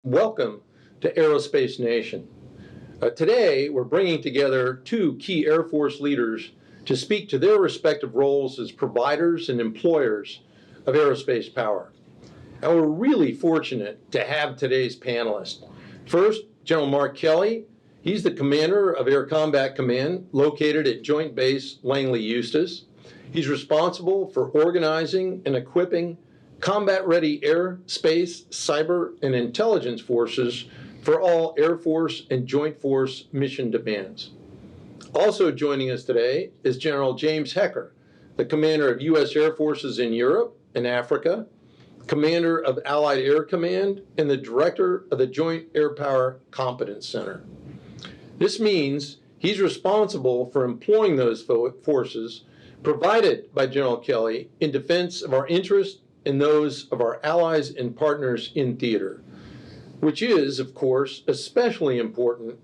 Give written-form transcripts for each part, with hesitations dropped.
Welcome to Aerospace Nation. Today, we're bringing together two key Air Force leaders to speak to their respective roles as providers and employers of aerospace power. And we're really fortunate to have today's panelists. First, General Mark Kelly. He's the commander of Air Combat Command, located at Joint Base Langley, Eustis. He's responsible for organizing and equipping combat-ready air, space, cyber, and intelligence forces for all Air Force and Joint Force mission demands. Also joining us today is General James Hecker, the commander of U.S. Air Forces in Europe and Africa, commander of Allied Air Command, and the director of the Joint Air Power Competence Center. This means he's responsible for employing those forces provided by General Kelly in defense of our interests and those of our allies and partners in theater, which is, of course, especially important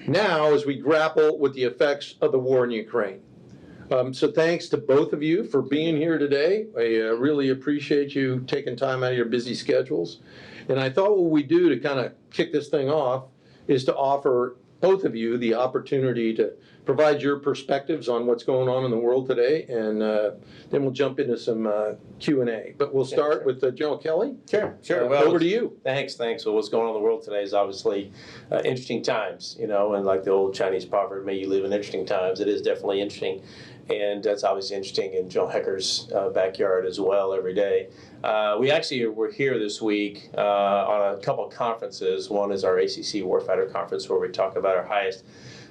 now as we grapple with the effects of the war in Ukraine. So thanks to both of you for being here today. I really appreciate you taking time out of your busy schedules. And I thought what we do to kind of kick this thing off is to offer both of you the opportunity to provide your perspectives on what's going on in the world today, and then we'll jump into some Q&A. But we'll start with General Kelly. Sure. Well, over to you. Thanks. Well, what's going on in the world today is obviously interesting times, and like the old Chinese proverb, may you live in interesting times. It is definitely interesting, and that's obviously interesting in General Hecker's backyard as well every day. We're here this week on a couple of conferences. One is our ACC Warfighter Conference, where we talk about our highest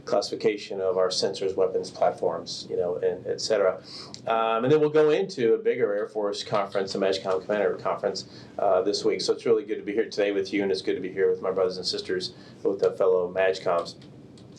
classification of our sensors, weapons, platforms, and et cetera. And then we'll go into a bigger Air Force conference, the MAGCOM Commander Conference this week. So it's really good to be here today with you, and it's good to be here with my brothers and sisters, with the fellow MAGCOMs.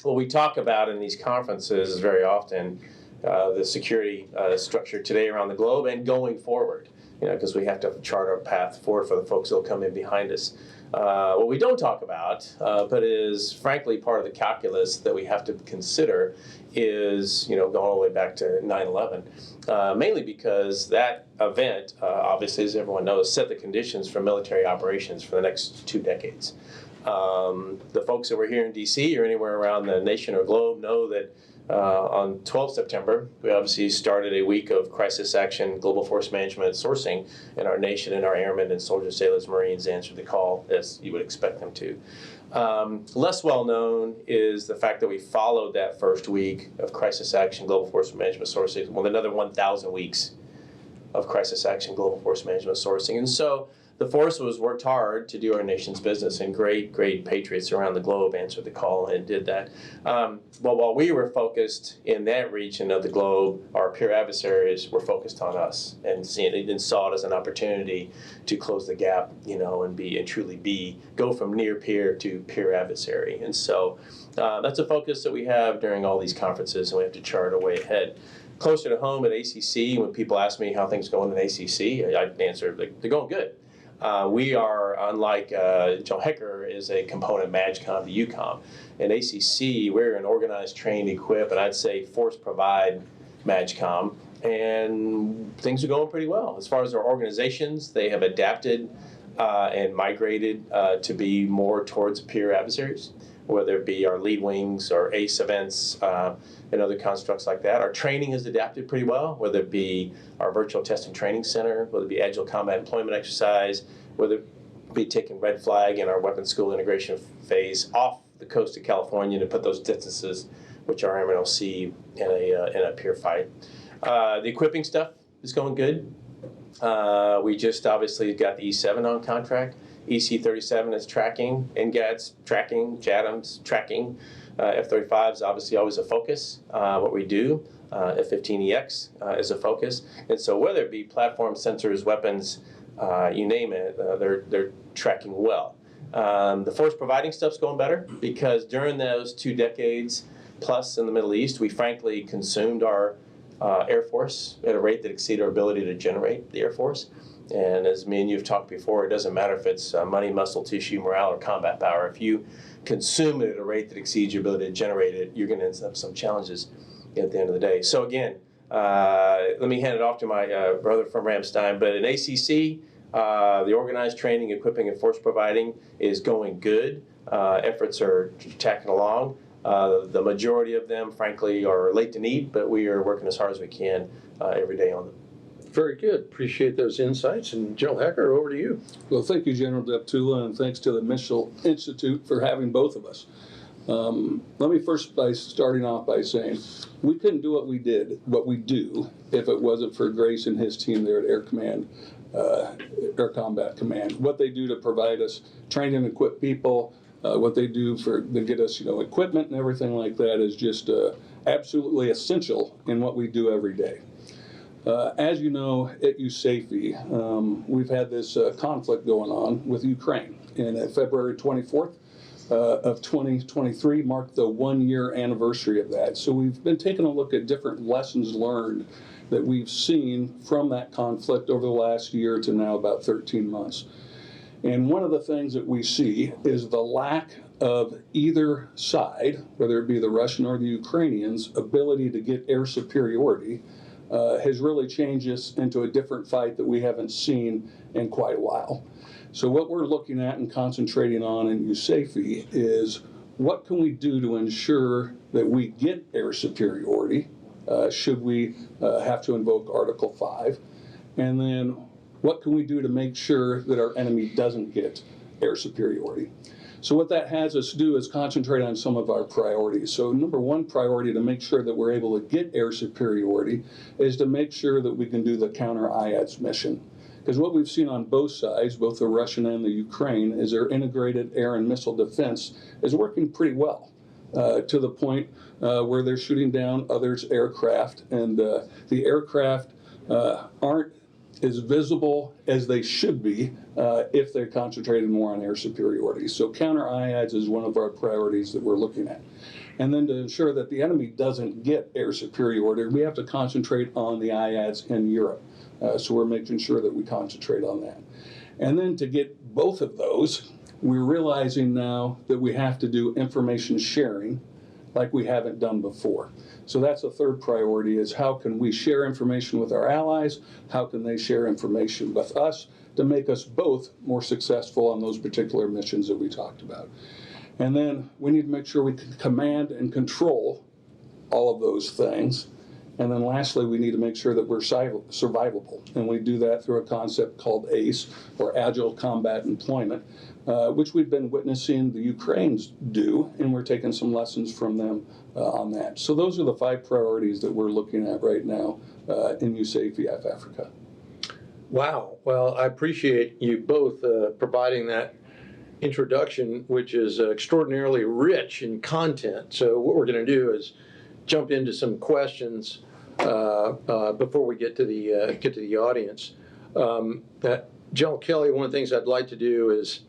What we talk about in these conferences is very often the security structure today around the globe and going forward, because we have to chart our path forward for the folks that will come in behind us. What we don't talk about, but is frankly part of the calculus that we have to consider, is going all the way back to 9/11, mainly because that event, obviously, as everyone knows, set the conditions for military operations for the next 2 decades. The folks that were here in D.C. or anywhere around the nation or globe know that on 12 September, we obviously started a week of crisis action, global force management, sourcing in our nation, and our airmen and soldiers, sailors, Marines answered the call as you would expect them to. Less well known is the fact that we followed that first week of crisis action, global force management sourcing with another 1,000 weeks of crisis action, global force management sourcing. And so the force worked hard to do our nation's business, and great patriots around the globe answered the call and did that. But while we were focused in that region of the globe, our peer adversaries were focused on us and saw it as an opportunity to close the gap, and truly go from near peer to peer adversary. And so that's a focus that we have during all these conferences, and we have to chart our way ahead. Closer to home at ACC, when people ask me how things are going in ACC, I answer, they're going good. We are, unlike General Hecker is a component MAGCOM to UCOM. In ACC, we're an organized, trained, equipped, and I'd say force-provide MAGCOM, and things are going pretty well. As far as our organizations, they have adapted and migrated to be more towards peer adversaries, whether it be our lead wings or ACE events and other constructs like that. Our training has adapted pretty well, whether it be our virtual test and training center, whether it be Agile combat employment exercise, whether it be taking red flag in our weapons school integration phase off the coast of California to put those distances, which our airmen will see in a peer fight. The equipping stuff is going good. We just obviously got the E7 on contract. EC-37 is tracking, NGAD's tracking, JADAM's tracking. F-35 is obviously always a focus, what we do. F-15EX is a focus. And so whether it be platform, sensors, weapons, you name it, they're tracking well. The force providing stuff's going better because during those 2 decades plus in the Middle East, we frankly consumed our Air Force at a rate that exceeded our ability to generate the Air Force. And as me and you have talked before, it doesn't matter if it's money, muscle, tissue, morale, or combat power. If you consume it at a rate that exceeds your ability to generate it, you're going to end up some challenges at the end of the day. So again, let me hand it off to my brother from Ramstein. But in ACC, The organized training, equipping, and force providing is going good. Efforts are tacking along. The majority of them, frankly, are late to need, but we are working as hard as we can every day on them. Very good. Appreciate those insights. And General Hecker, over to you. Well, thank you, General Deptula, and thanks to the Missile Institute for having both of us. Let me first by starting off by saying we couldn't do what we do, if it wasn't for Grace and his team there at Air Command, Air Combat Command. What they do to provide us trained and equipped people, what they do to get us, equipment and everything like that is just absolutely essential in what we do every day. As you know, at USAFE, we've had this conflict going on with Ukraine. And February 24th of 2023 marked the 1-year anniversary of that. So we've been taking a look at different lessons learned that we've seen from that conflict over the last year to now about 13 months. And one of the things that we see is the lack of either side, whether it be the Russian or the Ukrainians, ability to get air superiority has really changed us into a different fight that we haven't seen in quite a while. So what we're looking at and concentrating on in USAFE is what can we do to ensure that we get air superiority, should we have to invoke Article 5, and then what can we do to make sure that our enemy doesn't get air superiority. So what that has us do is concentrate on some of our priorities. So number one priority to make sure that we're able to get air superiority is to make sure that we can do the counter-IADS mission. Because what we've seen on both sides, both the Russian and the Ukraine, is their integrated air and missile defense is working pretty well to the point where they're shooting down others' aircraft, and the aircraft aren't as visible as they should be if they're concentrated more on air superiority. So counter-IADS is one of our priorities that we're looking at. And then to ensure that the enemy doesn't get air superiority, we have to concentrate on the IADS in Europe. So we're making sure that we concentrate on that. And then to get both of those, we're realizing now that we have to do information sharing like we haven't done before. So that's the third priority, is how can we share information with our allies? How can they share information with us to make us both more successful on those particular missions that we talked about? And then we need to make sure we can command and control all of those things. And then lastly, we need to make sure that we're survivable. And we do that through a concept called ACE, or Agile Combat Employment, which we've been witnessing the Ukrainians do, and we're taking some lessons from them on that. So those are the 5 priorities that we're looking at right now in USAFE-AFAFRICA. Wow. Well, I appreciate you both providing that introduction, which is extraordinarily rich in content. So what we're going to do is jump into some questions before we get to the audience. General Kelly, one of the things I'd like to do is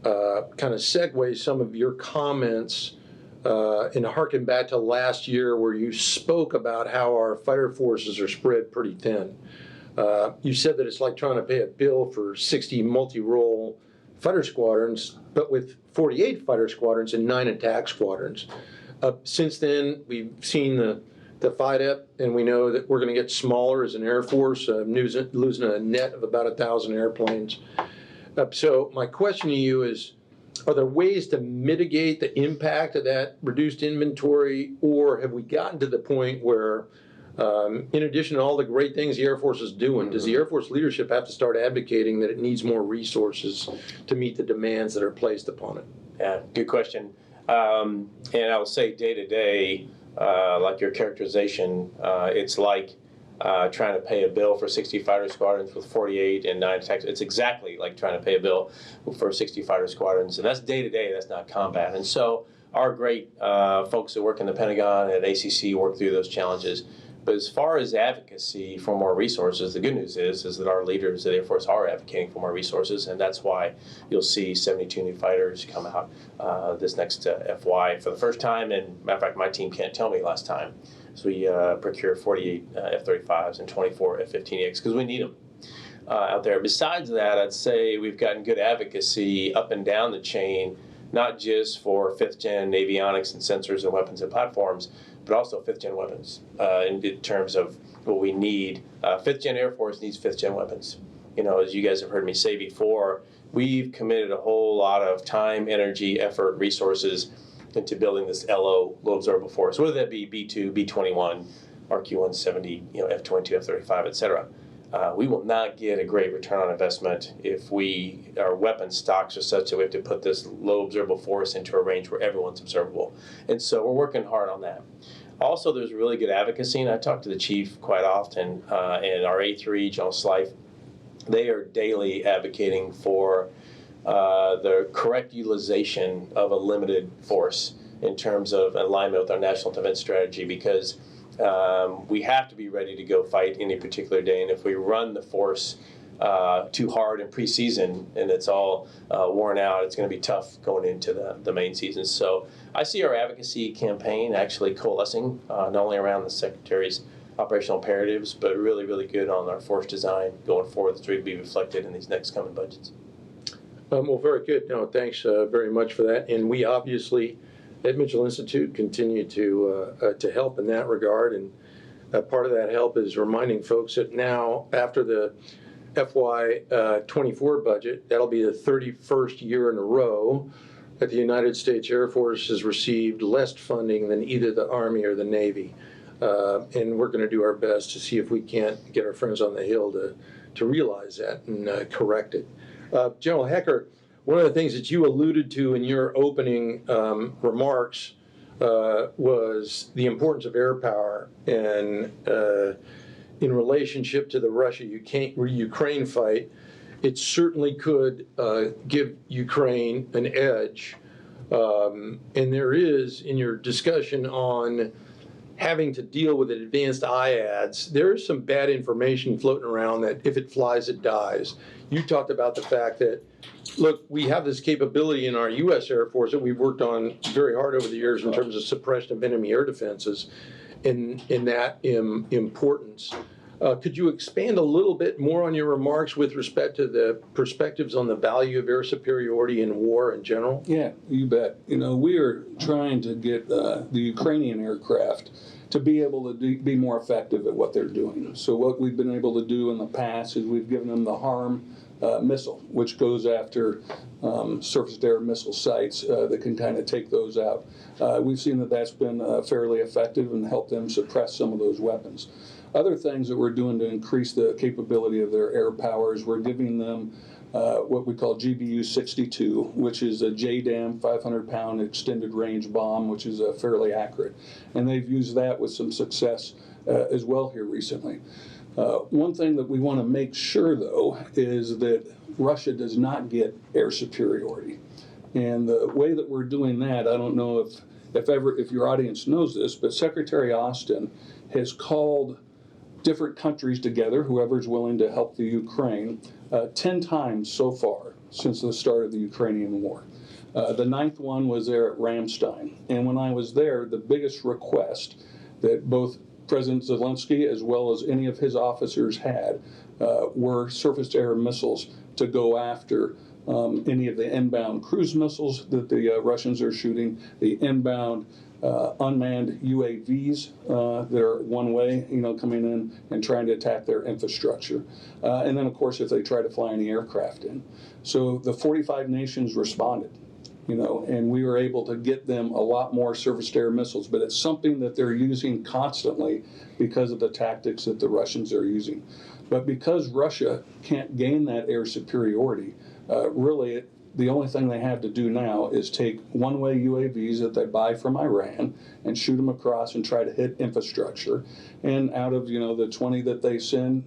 kind of segue some of your comments and harken back to last year, where you spoke about how our fighter forces are spread pretty thin. You said that it's like trying to pay a bill for 60 multi-role fighter squadrons, but with 48 fighter squadrons and 9 attack squadrons. Since then, we've seen the FIDEP, and we know that we're going to get smaller as an Air Force, losing a net of about 1,000 airplanes. So my question to you is, are there ways to mitigate the impact of that reduced inventory, or have we gotten to the point where, in addition to all the great things the Air Force is doing, does the Air Force leadership have to start advocating that it needs more resources to meet the demands that are placed upon it? Yeah, good question. And I will say day to day, like your characterization, it's like trying to pay a bill for 60 fighter squadrons with 48 and 9 attacks. It's exactly like trying to pay a bill for 60 fighter squadrons. And that's day to day, that's not combat. And so our great folks that work in the Pentagon and at ACC work through those challenges. But as far as advocacy for more resources, the good news is that our leaders at Air Force are advocating for more resources, and that's why you'll see 72 new fighters come out this next FY for the first time. And matter of fact, my team can't tell me last time. So we procured 48 F-35s and 24 F-15EX because we need them out there. Besides that, I'd say we've gotten good advocacy up and down the chain, not just for 5th gen avionics and sensors and weapons and platforms, but also 5th gen weapons in terms of what we need. 5th gen Air Force needs 5th gen weapons. as you guys have heard me say before, we've committed a whole lot of time, energy, effort, resources into building this LO, low observable force, whether that be B2, B21, RQ-170, F-22, F-35, et cetera. We will not get a great return on investment if our weapon stocks are such that we have to put this low observable force into a range where everyone's observable. And so we're working hard on that. Also, there's really good advocacy, and I talk to the chief quite often, and our A3, General Slife, they are daily advocating for the correct utilization of a limited force in terms of alignment with our national defense strategy, because we have to be ready to go fight any particular day. And if we run the force too hard in preseason and it's all worn out, it's going to be tough going into the main season. So I see our advocacy campaign actually coalescing not only around the Secretary's operational imperatives, but really, really good on our force design going forward that's really be reflected in these next coming budgets. Well, very good. No, thanks very much for that. And we obviously at Mitchell Institute continue to help in that regard. And part of that help is reminding folks that now, after the FY24 budget, that'll be the 31st year in a row that the United States Air Force has received less funding than either the Army or the Navy. And we're going to do our best to see if we can't get our friends on the Hill to realize that and correct it. General Hecker, one of the things that you alluded to in your opening remarks was the importance of air power and in relationship to the Russia-Ukraine fight. It certainly could give Ukraine an edge. And there is, in your discussion on having to deal with advanced IADs, there's some bad information floating around that if it flies, it dies. You talked about the fact that, look, we have this capability in our U.S. Air Force that we've worked on very hard over the years in terms of suppression of enemy air defenses in that importance. Could you expand a little bit more on your remarks with respect to the perspectives on the value of air superiority in war in general? Yeah, you bet. We are trying to get the Ukrainian aircraft to be able to be more effective at what they're doing. So what we've been able to do in the past is we've given them the HARM missile, which goes after surface-to-air missile sites that can kind of take those out. We've seen that that's been fairly effective and helped them suppress some of those weapons. Other things that we're doing to increase the capability of their air powers, we're giving them what we call GBU-62, which is a JDAM 500-pound extended range bomb, which is fairly accurate. And they've used that with some success as well here recently. One thing that we want to make sure, though, is that Russia does not get air superiority. And the way that we're doing that, I don't know if your audience knows this, but Secretary Austin has called different countries together, whoever's willing to help the Ukraine, 10 times so far since the start of the Ukrainian war. The 9th one was there at Ramstein. And when I was there, the biggest request that both President Zelensky as well as any of his officers had were surface-to-air missiles to go after any of the inbound cruise missiles that the Russians are shooting, the inbound unmanned UAVs that are one way, coming in and trying to attack their infrastructure. And then, of course, if they try to fly any aircraft in. So the 45 nations responded, and we were able to get them a lot more surface-to-air missiles. But it's something that they're using constantly because of the tactics that the Russians are using. But because Russia can't gain that air superiority, really, the only thing they have to do now is take one-way UAVs that they buy from Iran and shoot them across and try to hit infrastructure. And out of, the 20 that they send,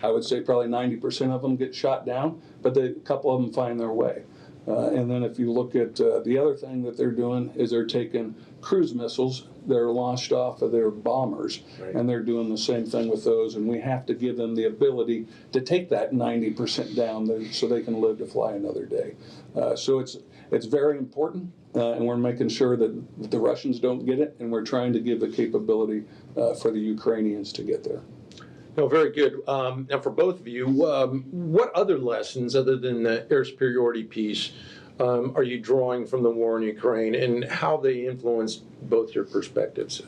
I would say probably 90% of them get shot down, but a couple of them find their way. And then if you look at the other thing that they're doing is they're taking cruise missiles that are launched off of their bombers, right, and they're doing the same thing with those. And we have to give them the ability to take that 90% down so they can live to fly another day. So it's very important, and we're making sure that the Russians don't get it, and we're trying to give the capability for the Ukrainians to get there. No, very good. Now, for both of you, what other lessons, other than the air superiority piece, are you drawing from the war in Ukraine, and how they influence both your perspectives?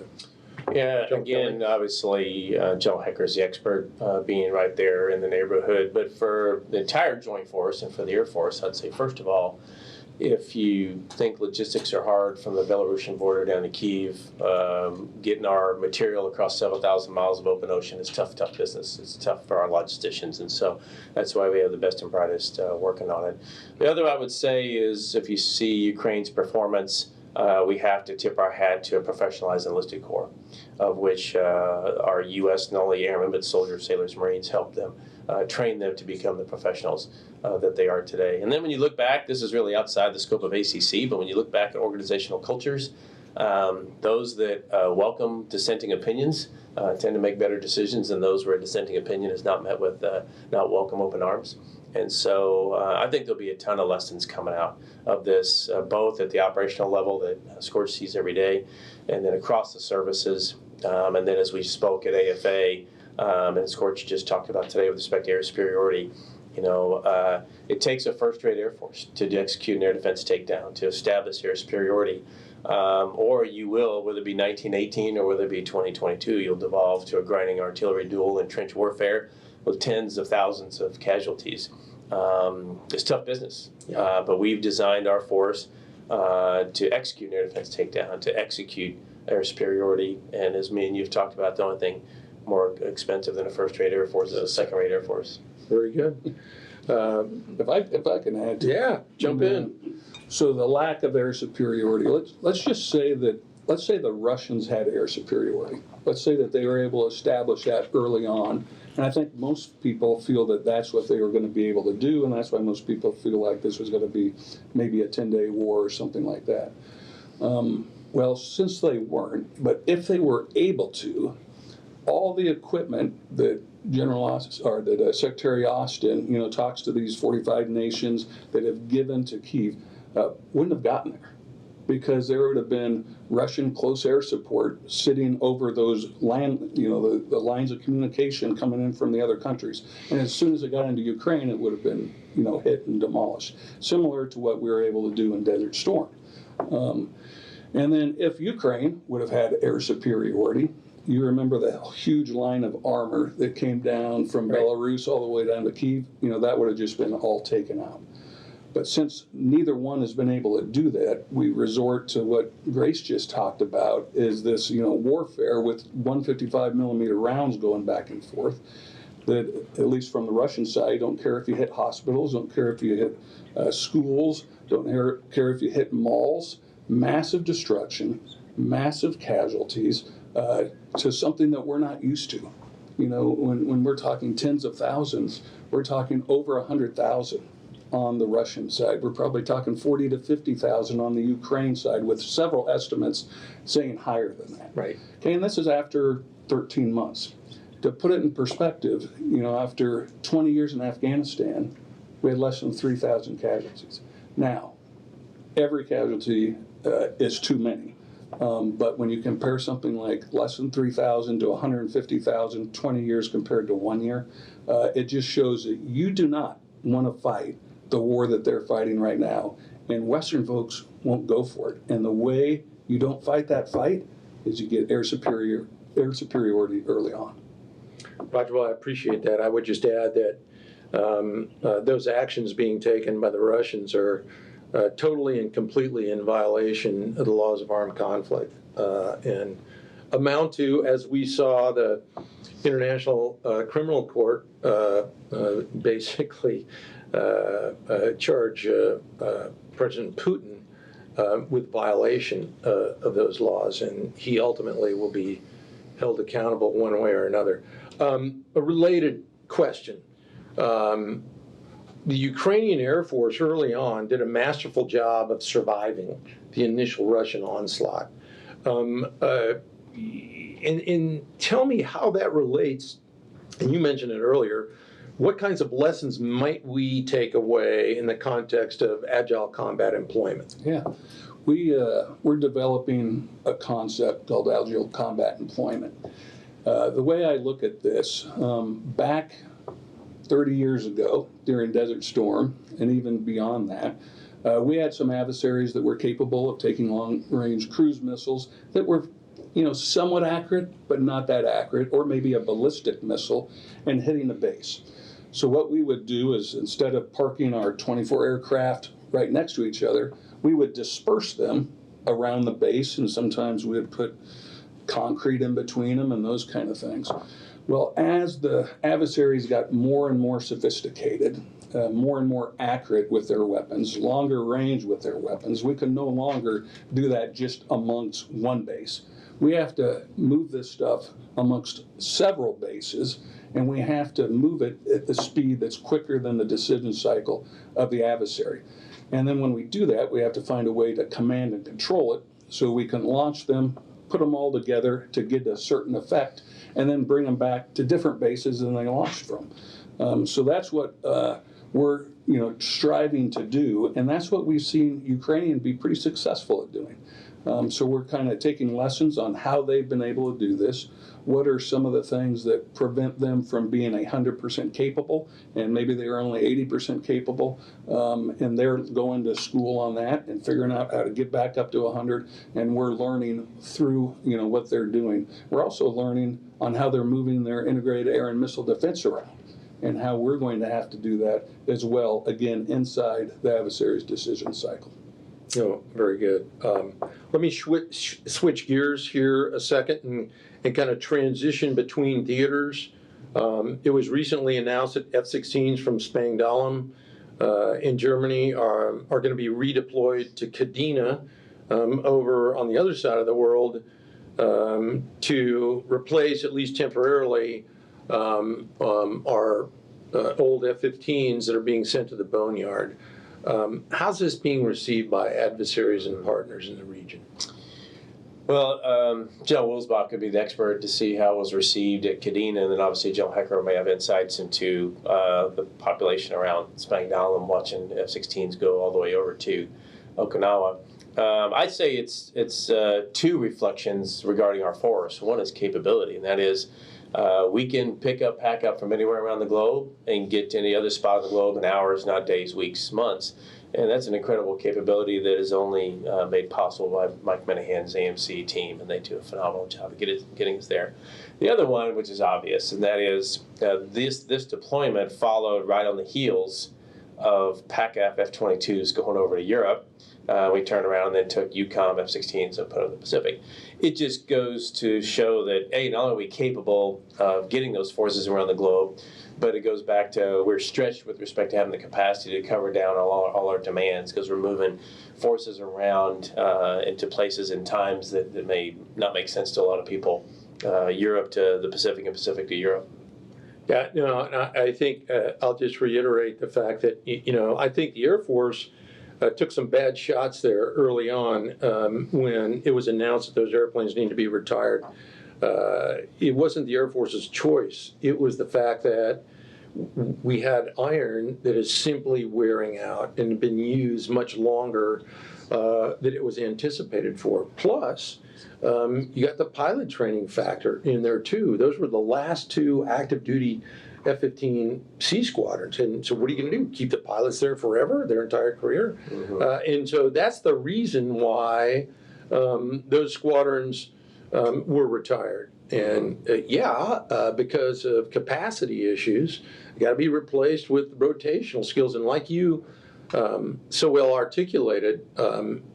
Yeah, Joe again, Kelly. obviously, Joe Hecker's the expert, being right there in the neighborhood. But for the entire Joint Force and for the Air Force, I'd say, first of all, if you think logistics are hard from the Belarusian border down to Kyiv, getting our material across several thousand miles of open ocean is tough business. It's tough for our logisticians, and so that's why we have the best and brightest working on it. The other I would say is if you see Ukraine's performance, we have to tip our hat to a professionalized enlisted corps, of which our U.S. not only airmen but soldiers, sailors, Marines help them, train them to become the professionals that they are today. And then when you look back, this is really outside the scope of ACC, but when you look back at organizational cultures, those that welcome dissenting opinions tend to make better decisions than those where a dissenting opinion is not met with not welcome open arms. And so I think there'll be a ton of lessons coming out of this, both at the operational level that Scorch sees every day, and then across the services. And then as we spoke at AFA, and Scorch just talked about today with respect to air superiority, it takes a first-rate Air Force to execute an air defense takedown, to establish air superiority. Or you will, whether it be 1918 or whether it be 2022, you'll devolve to a grinding artillery duel and trench warfare with tens of thousands of casualties. It's tough business, but we've designed our force to execute an air defense takedown, to execute air superiority, and as me and you've talked about, the only thing more expensive than a first-rate Air Force is a second-rate Air Force. Very good. If I can add to Yeah, jump in. So the lack of air superiority, let's say the Russians had air superiority. Let's say that they were able to establish that early on. And I think most people feel that that's what they were going to be able to do, and that's why most people feel like this was going to be maybe a 10-day war or something like that. Well, since they weren't, but if they were able to, all the equipment that Secretary Austin, talks to these 45 nations that have given to Kyiv, wouldn't have gotten there, because there would have been Russian close air support sitting over those land, the lines of communication coming in from the other countries. And as soon as it got into Ukraine, it would have been, hit and demolished, similar to what we were able to do in Desert Storm. And then if Ukraine would have had air superiority, you remember the huge line of armor that came down from Belarus all the way down to Kyiv, that would have just been all taken out. But since neither one has been able to do that, we resort to what Grace just talked about, is this, warfare with 155 millimeter rounds going back and forth, that at least from the Russian side, don't care if you hit hospitals, don't care if you hit schools, don't care if you hit malls, massive destruction, massive casualties, to something that we're not used to. When we're talking tens of thousands, we're talking over 100,000 on the Russian side. We're probably talking 40 to 50,000 on the Ukraine side, with several estimates saying higher than that. Right. Okay, and this is after 13 months. To put it in perspective, after 20 years in Afghanistan, we had less than 3,000 casualties. Now, every casualty is too many. But when you compare something like less than 3,000 to 150,000, 20 years compared to 1 year, it just shows that you do not want to fight the war that they're fighting right now. And Western folks won't go for it. And the way you don't fight that fight is you get air superiority early on. Roger, well, I appreciate that. I would just add that those actions being taken by the Russians are totally and completely in violation of the laws of armed conflict, and amount to, as we saw the International Criminal Court basically charge President Putin with violation of those laws, and he ultimately will be held accountable one way or another. A related question. The Ukrainian Air Force early on did a masterful job of surviving the initial Russian onslaught. And tell me how that relates, and you mentioned it earlier, what kinds of lessons might we take away in the context of agile combat employment? Yeah, we're developing a concept called agile combat employment. The way I look at this, back 30 years ago during Desert Storm, and even beyond that, we had some adversaries that were capable of taking long-range cruise missiles that were somewhat accurate, but not that accurate, or maybe a ballistic missile and hitting the base. So what we would do is, instead of parking our 24 aircraft right next to each other, we would disperse them around the base, and sometimes we would put concrete in between them and those kind of things. Well, as the adversaries got more and more sophisticated, more and more accurate with their weapons, longer range with their weapons, we can no longer do that just amongst one base. We have to move this stuff amongst several bases, and we have to move it at the speed that's quicker than the decision cycle of the adversary. And then when we do that, we have to find a way to command and control it so we can launch them, put them all together to get a certain effect, and then bring them back to different bases than they launched from. So that's what we're striving to do, and that's what we've seen Ukrainian be pretty successful at doing. So we're kind of taking lessons on how they've been able to do this. What are some of the things that prevent them from being 100% capable, and maybe they're only 80% capable, and they're going to school on that and figuring out how to get back up to 100, and we're learning through what they're doing. We're also learning on how they're moving their integrated air and missile defense around, and how we're going to have to do that as well, again, inside the adversary's decision cycle. Very good. Let me switch gears here a second and kind of transition between theaters. It was recently announced that F-16s from Spangdahlem in Germany are going to be redeployed to Kadena over on the other side of the world to replace, at least temporarily, our old F-15s that are being sent to the boneyard. How's this being received by adversaries and partners in the region? Well, General Wilsbach could be the expert to see how it was received at Kadena, and then obviously General Hecker may have insights into the population around Spangdahlem watching F-16s go all the way over to Okinawa. I'd say it's two reflections regarding our force. One is capability, and that is we can pack up from anywhere around the globe and get to any other spot of the globe in hours, not days, weeks, months. And that's an incredible capability that is only made possible by Mike Minahan's AMC team, and they do a phenomenal job of getting us there. The other one, which is obvious, and that is this deployment followed right on the heels of PACAF F-22s going over to Europe. We turned around and then took UCOM F-16s and put them in the Pacific. It just goes to show that, A, not only are we capable of getting those forces around the globe, but it goes back to we're stretched with respect to having the capacity to cover down all our demands, because we're moving forces around into places and times that may not make sense to a lot of people. Europe to the Pacific and Pacific to Europe. Yeah, I think I'll just reiterate the fact that, I think the Air Force took some bad shots there early on when it was announced that those airplanes need to be retired. It wasn't the Air Force's choice. It was the fact that we had iron that is simply wearing out and been used much longer than it was anticipated for. Plus, you got the pilot training factor in there too. Those were the last two active duty F-15C squadrons. And so what are you going to do? Keep the pilots there forever, their entire career? Mm-hmm. And so that's the reason why those squadrons were retired. And because of capacity issues, got to be replaced with rotational skills. And like you so well articulated,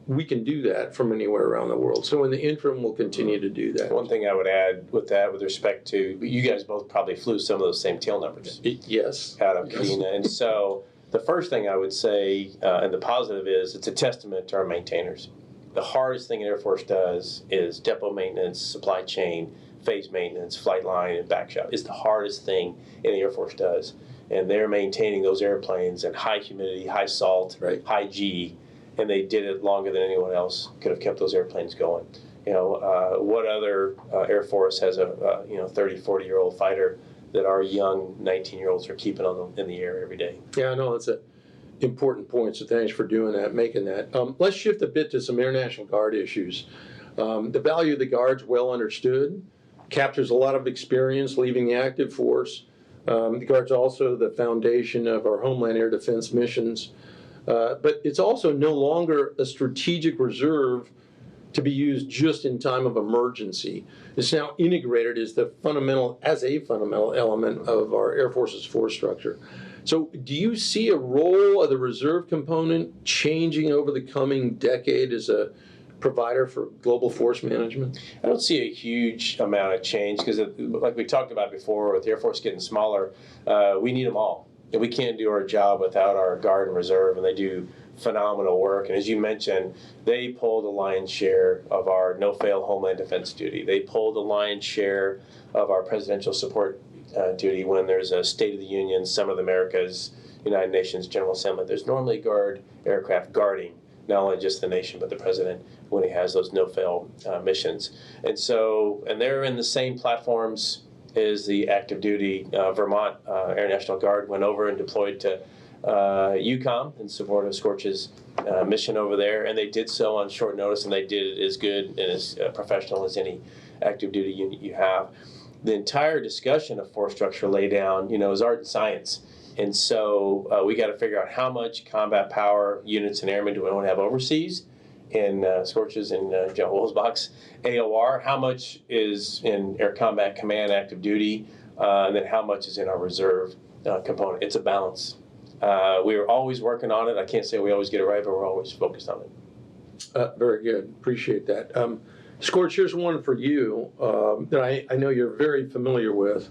we can do that from anywhere around the world. So in the interim, we'll continue to do that. One thing I would add with that, with respect to, you guys both probably flew some of those same tail numbers. Yes. Out of Kadena. And so the first thing I would say, and the positive is, it's a testament to our maintainers. The hardest thing an Air Force does is depot maintenance, supply chain, phase maintenance, flight line, and backshot. It's the hardest thing any Air Force does. And they're maintaining those airplanes in high humidity, high salt, right, high G, and they did it longer than anyone else could have kept those airplanes going. What other Air Force has a 30, 40-year-old fighter that our young 19-year-olds are keeping in the air every day? Yeah, no, that's an important point, so thanks for doing that, making that. Let's shift a bit to some International Guard issues. The value of the Guard's well understood, captures a lot of experience leaving the active force. The Guard's also the foundation of our Homeland Air Defense missions, but it's also no longer a strategic reserve to be used just in time of emergency. It's now integrated as a fundamental element of our Air Force's force structure. So do you see a role of the reserve component changing over the coming decade as a provider for global force management? I don't see a huge amount of change because, like we talked about before, with the Air Force getting smaller, we need them all. And we can't do our job without our Guard and Reserve, and they do phenomenal work. And as you mentioned, they pull the lion's share of our no-fail Homeland Defense duty. They pull the lion's share of our presidential support duty when there's a State of the Union, Summit of the Americas, United Nations General Assembly. There's normally Guard aircraft guarding not only just the nation but the president when he has those no-fail missions. And they're in the same platforms as the active duty. Vermont Air National Guard went over and deployed to UCOM in support of Scorch's mission over there, and they did so on short notice, and they did it as good and as professional as any active duty unit you have. The entire discussion of force structure laydown, is art and science. And so we got to figure out how much combat power units and airmen do we want to have overseas in Scorch's and General Wolfsbach's AOR, how much is in Air Combat Command active duty, and then how much is in our reserve component. It's a balance. We are always working on it. I can't say we always get it right, but we're always focused on it. Very good. Appreciate that. Scorch, here's one for you that I know you're very familiar with.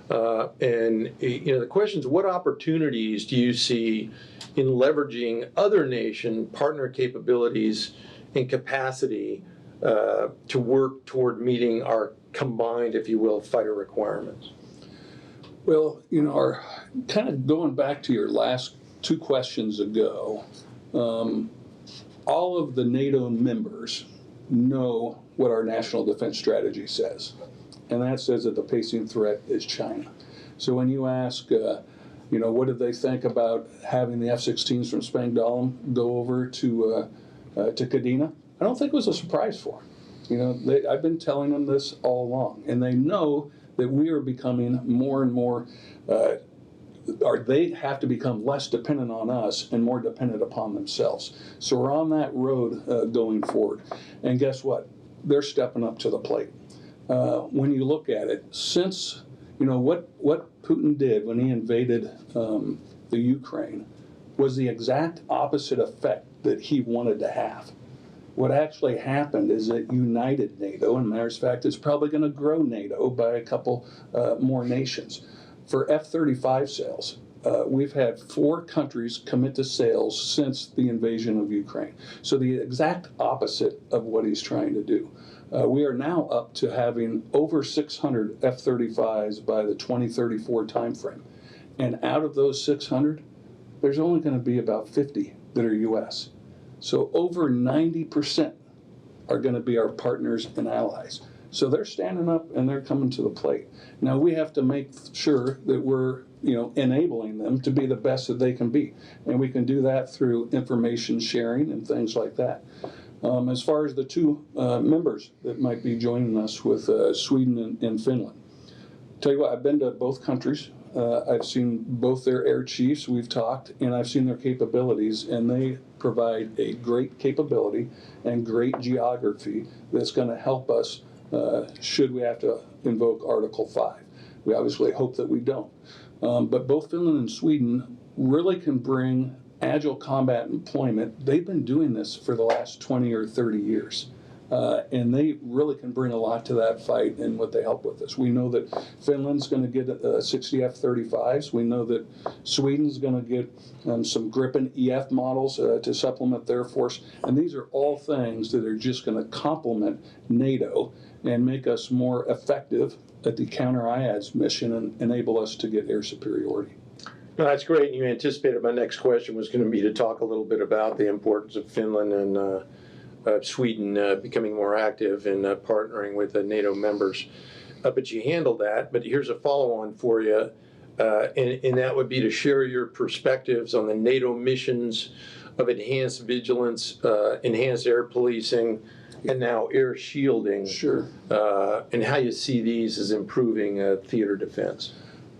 And the question is, what opportunities do you see in leveraging other nation partner capabilities and capacity to work toward meeting our combined, if you will, fighter requirements? Well, our kind of going back to your last two questions ago, all of the NATO members know what our national defense strategy says. And that says that the pacing threat is China. So when you ask, what did they think about having the F-16s from Spangdahlem go over to Kadena? I don't think it was a surprise for them. I've been telling them this all along, and they know that we are becoming more and more, or they have to become less dependent on us and more dependent upon themselves. So we're on that road going forward. And guess what? They're stepping up to the plate. When you look at it, since, what Putin did when he invaded the Ukraine was the exact opposite effect that he wanted to have. What actually happened is it united NATO, and matter of fact, it's probably going to grow NATO by a couple more nations. For F-35 sales, we've had 4 countries commit to sales since the invasion of Ukraine. So the exact opposite of what he's trying to do. We are now up to having over 600 F-35s by the 2034 timeframe. And out of those 600, there's only going to be about 50 that are U.S. So over 90% are going to be our partners and allies. So they're standing up and they're coming to the plate. Now we have to make sure that we're enabling them to be the best that they can be. And we can do that through information sharing and things like that. As far as the 2 members that might be joining us with Sweden and Finland, tell you what, I've been to both countries. I've seen both their air chiefs, we've talked, and I've seen their capabilities, and they provide a great capability and great geography that's going to help us should we have to invoke Article 5. We obviously hope that we don't. But both Finland and Sweden really can bring agile combat employment. They've been doing this for the last 20 or 30 years. And they really can bring a lot to that fight and what they help with us. We know that Finland's going to get 60 F-35s. We know that Sweden's going to get some Gripen EF models to supplement their force. And these are all things that are just going to complement NATO and make us more effective at the counter-IADS mission and enable us to get air superiority. No, that's great. You anticipated my next question was going to be to talk a little bit about the importance of Finland and Sweden becoming more active in partnering with the NATO members. But you handled that. But here's a follow-on for you, and that would be to share your perspectives on the NATO missions of enhanced vigilance, enhanced air policing, and now air shielding. Sure. And how you see these as improving theater defense.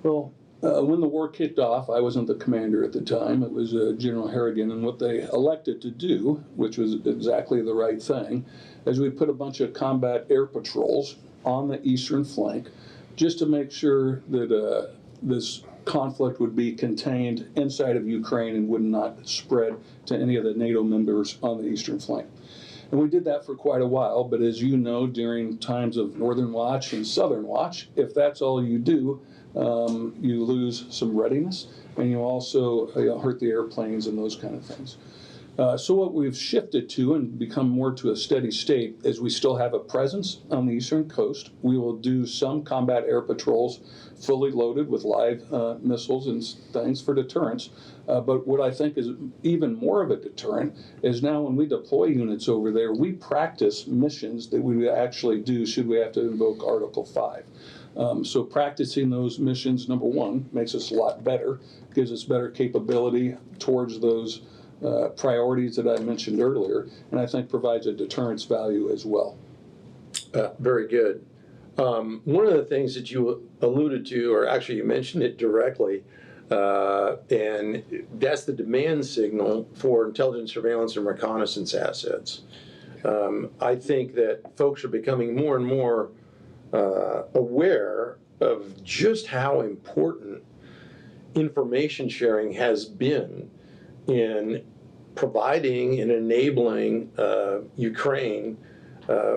Well, When the war kicked off, I wasn't the commander at the time. It was General Harrigan, and what they elected to do, which was exactly the right thing, is we put a bunch of combat air patrols on the eastern flank just to make sure that this conflict would be contained inside of Ukraine and would not spread to any of the NATO members on the eastern flank. And we did that for quite a while, but as you know, during times of Northern Watch and Southern Watch, if that's all you do, you lose some readiness, and you also hurt the airplanes and those kind of things. So what we've shifted to and become more to a steady state is we still have a presence on the eastern coast. We will do some combat air patrols fully loaded with live missiles and things for deterrence. But what I think is even more of a deterrent is now when we deploy units over there, we practice missions that we would actually do should we have to invoke Article 5. So practicing those missions, number one, makes us a lot better, gives us better capability towards those priorities that I mentioned earlier, and I think provides a deterrence value as well. Very good. One of the things that you alluded to, or actually you mentioned it directly, and that's the demand signal for intelligence, surveillance, and reconnaissance assets. I think that folks are becoming more and more aware of just how important information sharing has been in providing and enabling Ukraine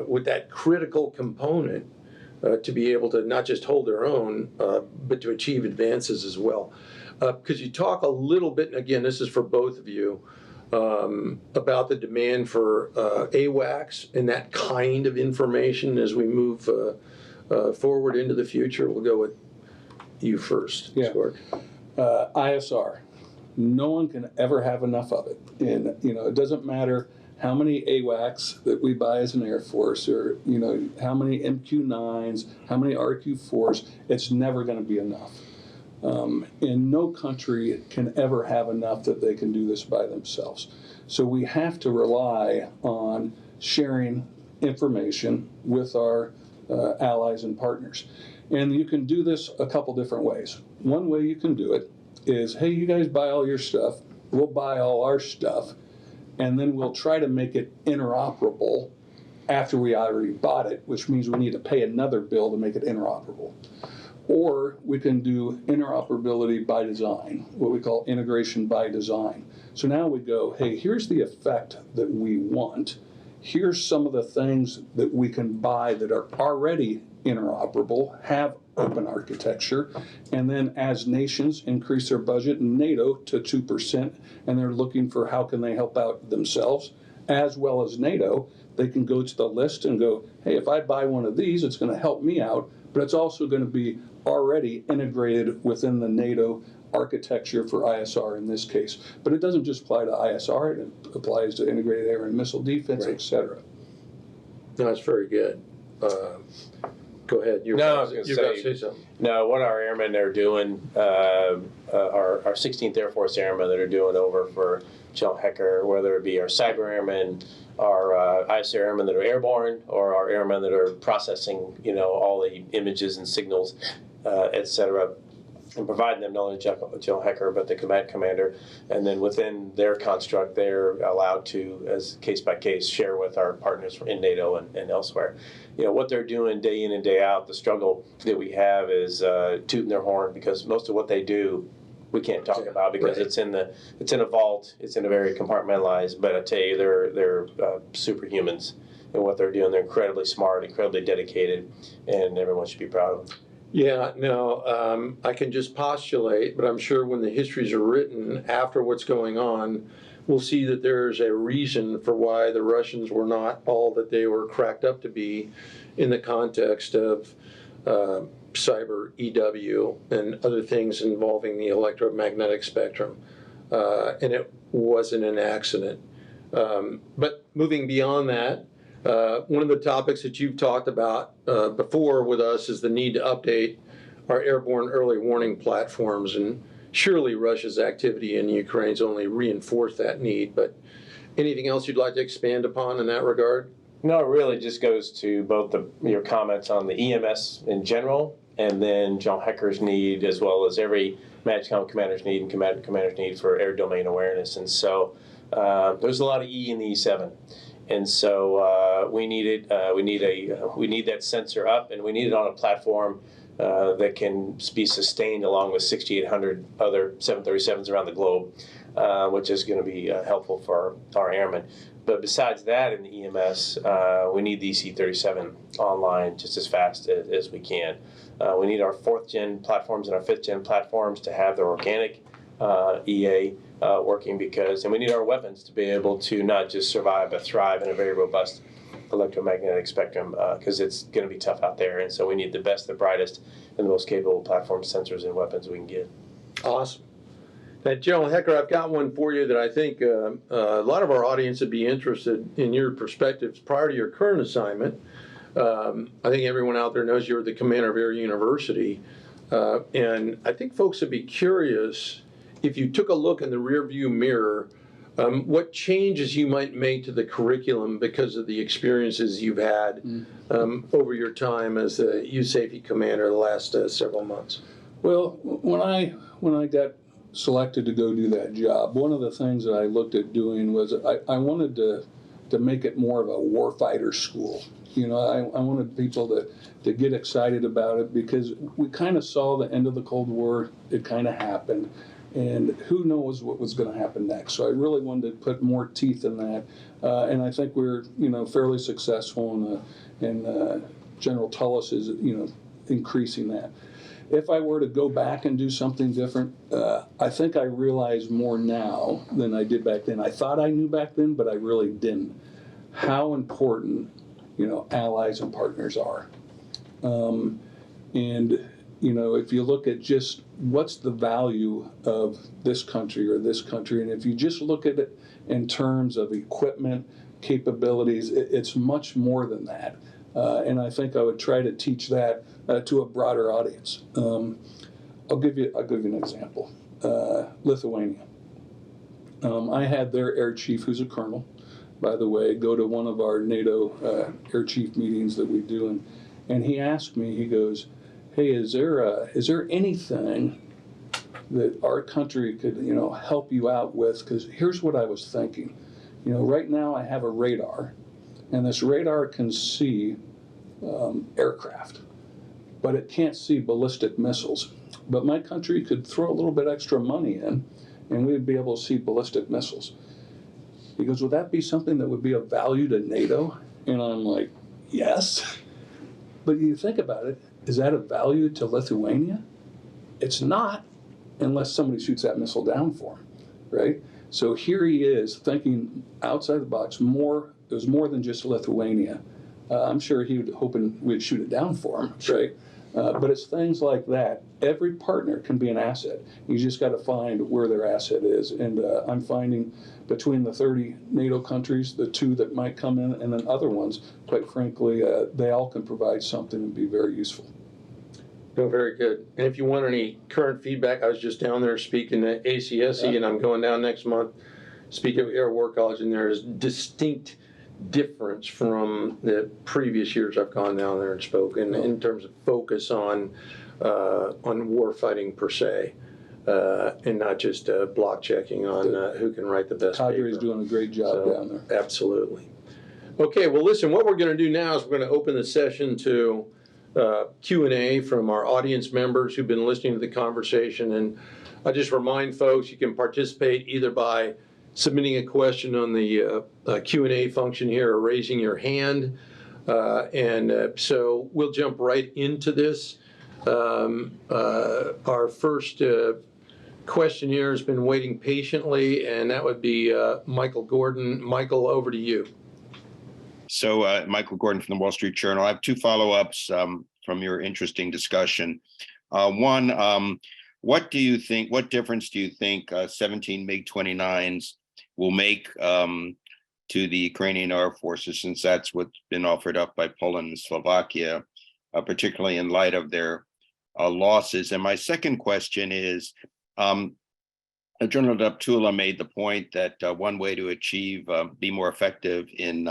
with that critical component to be able to not just hold their own, but to achieve advances as well. Could you talk a little bit, and again, this is for both of you, about the demand for AWACS and that kind of information as we move forward into the future? We'll go with you first, Yeah. Stuart. ISR. No one can ever have enough of it. And, it doesn't matter how many AWACS that we buy as an Air Force or, how many MQ-9s, how many RQ-4s, it's never going to be enough. And no country can ever have enough that they can do this by themselves. So we have to rely on sharing information with our allies and partners. And you can do this a couple different ways. One way you can do it is, hey, you guys buy all your stuff, we'll buy all our stuff, and then we'll try to make it interoperable after we already bought it, which means we need to pay another bill to make it interoperable. Or we can do interoperability by design, what we call integration by design. So now we go, hey, here's the effect that we want. Here's some of the things that we can buy that are already interoperable, have open architecture, and then as nations increase their budget in NATO to 2%, and they're looking for how can they help out themselves, as well as NATO, they can go to the list and go, hey, if I buy one of these, it's going to help me out, but it's also going to be already integrated within the NATO architecture for ISR in this case. But it doesn't just apply to ISR, it applies to integrated air and missile defense, Right. et cetera. No, that's very good. Go ahead. You're No, I was about gonna to say- say something. No, what our airmen are doing, our 16th Air Force airmen that are doing over for General Hecker, whether it be our cyber airmen, our ISR airmen that are airborne, or our airmen that are processing, all the images and signals, et cetera, and providing them not only General Hecker, but the combat commander. And then within their construct, they're allowed to, as case by case, share with our partners in NATO and elsewhere. What they're doing day in and day out, the struggle that we have is tooting their horn, because most of what they do we can't talk about because Right. it's in a vault, it's in a very compartmentalized, but I tell you, they're superhumans in what they're doing. They're incredibly smart, incredibly dedicated, and everyone should be proud of them. Yeah, no, I can just postulate, but I'm sure when the histories are written after what's going on, we'll see that there's a reason for why the Russians were not all that they were cracked up to be in the context of cyber EW and other things involving the electromagnetic spectrum. And it wasn't an accident. But moving beyond that, one of the topics that you've talked about before with us is the need to update our airborne early warning platforms, and surely Russia's activity in Ukraine's only reinforced that need. But anything else you'd like to expand upon in that regard? No, it really just goes to both your comments on the EMS in general, and then John Hecker's need, as well as every MAGCOM commander's need and commander's need for air domain awareness. And so there's a lot of E in the E7. And so we need that sensor up, and we need it on a platform that can be sustained along with 6,800 other 737s around the globe, which is going to be helpful for our airmen. But besides that, in the EMS, we need the EC-37 online just as fast as we can. We need our 4th-gen platforms and our 5th-gen platforms to have their organic EA working, and we need our weapons to be able to not just survive but thrive in a very robust electromagnetic spectrum, because it's going to be tough out there. And so we need the best, the brightest, and the most capable platform sensors and weapons we can get. Awesome. Now, General Hecker, I've got one for you that I think a lot of our audience would be interested in your perspectives prior to your current assignment. I think everyone out there knows you're the commander of Air University. And I think folks would be curious, if you took a look in the rearview mirror, what changes you might make to the curriculum because of the experiences you've had over your time as the USAFE commander the last several months. Well, when I got selected to go do that job, one of the things that I looked at doing was I wanted to make it more of a warfighter school. You know, I wanted people to get excited about it, because we kind of saw the end of the Cold War. It kind of happened, and who knows what was going to happen next. So I really wanted to put more teeth in that, and I think we're fairly successful, and General Tullis is increasing that. If I were to go back and do something different, I think I realize more now than I did back then. I thought I knew back then, but I really didn't. How important, allies and partners are. And if you look at just what's the value of this country or this country, and if you just look at it in terms of equipment, capabilities, it's much more than that. And I think I would try to teach that to a broader audience. I'll give you an example. Lithuania. I had their air chief, who's a colonel, by the way, go to one of our NATO air chief meetings that we do, and he asked me, he goes, "Hey, is there anything that our country could help you out with? Because here's what I was thinking. Right now I have a radar, and this radar can see aircraft, but it can't see ballistic missiles. But my country could throw a little bit extra money in, and we'd be able to see ballistic missiles." He goes, "Would that be something that would be of value to NATO?" And I'm like, yes. But you think about it, is that of value to Lithuania? It's not, unless somebody shoots that missile down for him, right? So here he is thinking outside the box. It was more than just Lithuania. I'm sure he was hoping we'd shoot it down for him, right? But it's things like that. Every partner can be an asset. You just got to find where their asset is. And I'm finding between the 30 NATO countries, the 2 that might come in, and then other ones, quite frankly, they all can provide something and be very useful. No, very good. And if you want any current feedback, I was just down there speaking at ACSE, and I'm going down next month, speaking at Air War College, and there is distinct difference from the previous years I've gone down there and spoken in terms of focus on war fighting per se, and not just block checking on who can write the best Cadre paper. is doing a great job down there. Absolutely. Okay, well, listen, what we're going to do now is we're going to open the session to Q&A from our audience members who've been listening to the conversation. And I just remind folks you can participate either by submitting a question on the Q&A function here or raising your hand. So we'll jump right into this. Our first question here has been waiting patiently, and that would be Michael Gordon. Michael, over to you. So Michael Gordon from the Wall Street Journal. I have 2 follow-ups from your interesting discussion. One, what difference do you think 17 MiG-29s will make to the Ukrainian Air Forces, since that's what's been offered up by Poland and Slovakia, particularly in light of their losses? And my second question is, General Deptula made the point that one way to be more effective in